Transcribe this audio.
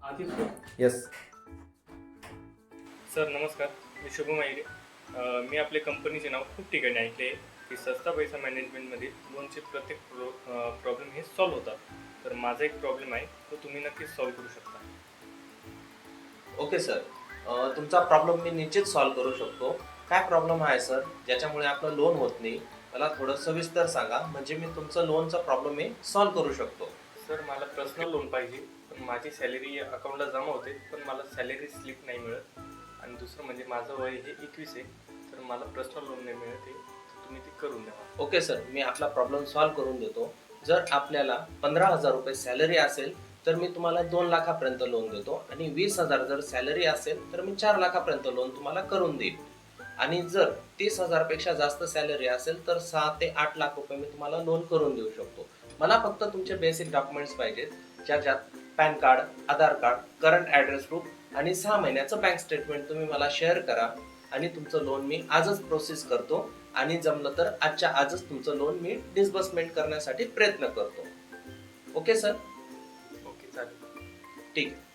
Aditya. Yes. Sir नमस्कार, मी शुभम आहिरे. मी आपल्या कंपनीचे नाव खूप ठिकाणी ऐकले आहे की सस्ता पैसा मॅनेजमेंटमध्ये लोनचे प्रत्येक प्रॉब्लेम हे सॉल्व्ह होतात. तर माझा एक प्रॉब्लेम आहे तो तुम्ही नक्कीच सॉल्व्ह करू शकता. ओके सर, तुमचा प्रॉब्लेम मी निश्चित सॉल्व्ह करू शकतो. काय प्रॉब्लेम आहे सर ज्याच्यामुळे आपलं लोन होत नाही? मला थोडं सविस्तर सांगा, म्हणजे मी तुमचं लोनचा प्रॉब्लेम मी सॉल्व्ह करू शकतो. सर मला पर्सनल लोन पाहिजे, पण माझी सॅलरी अकाउंटला जमा होते पण मला सॅलरी स्लिप नाही मिळत. आणि दुसरं म्हणजे माझं वय हे 21 आहे, तर मला पर्सनल लोन नाही मिळत आहे, तर तुम्ही ते करून द्यावा. ओके सर, मी आपला प्रॉब्लेम सॉल्व्ह करून देतो. जर आपल्याला 15,000 रुपये सॅलरी असेल तर मी तुम्हाला 2 लाखापर्यंत लोन देतो, आणि 20,000 जर सॅलरी असेल तर मी 4 लाखापर्यंत लोन तुम्हाला करून देईल. आणि जर 30,000 पेक्षा जास्त सॅलरी असेल तर 6 ते 8 लाख रुपये मी तुम्हाला लोन करून देऊ शकतो. मला फक्त तुमचे बेसिक डॉक्युमेंट्स पाहिजेत, ज्याच्यात पॅन कार्ड, आधार कार्ड, करंट ॲड्रेस प्रूफ आणि 6 महिन्याचं बँक स्टेटमेंट तुम्ही मला शेअर करा, आणि तुमचं लोन मी आजच प्रोसेस करतो. आणि जमलं तर आजच्या आजच तुमचं लोन मी डिस्बर्समेंट करण्यासाठी प्रयत्न करतो. Okay sir? ओके चालेल. ठीक आहे.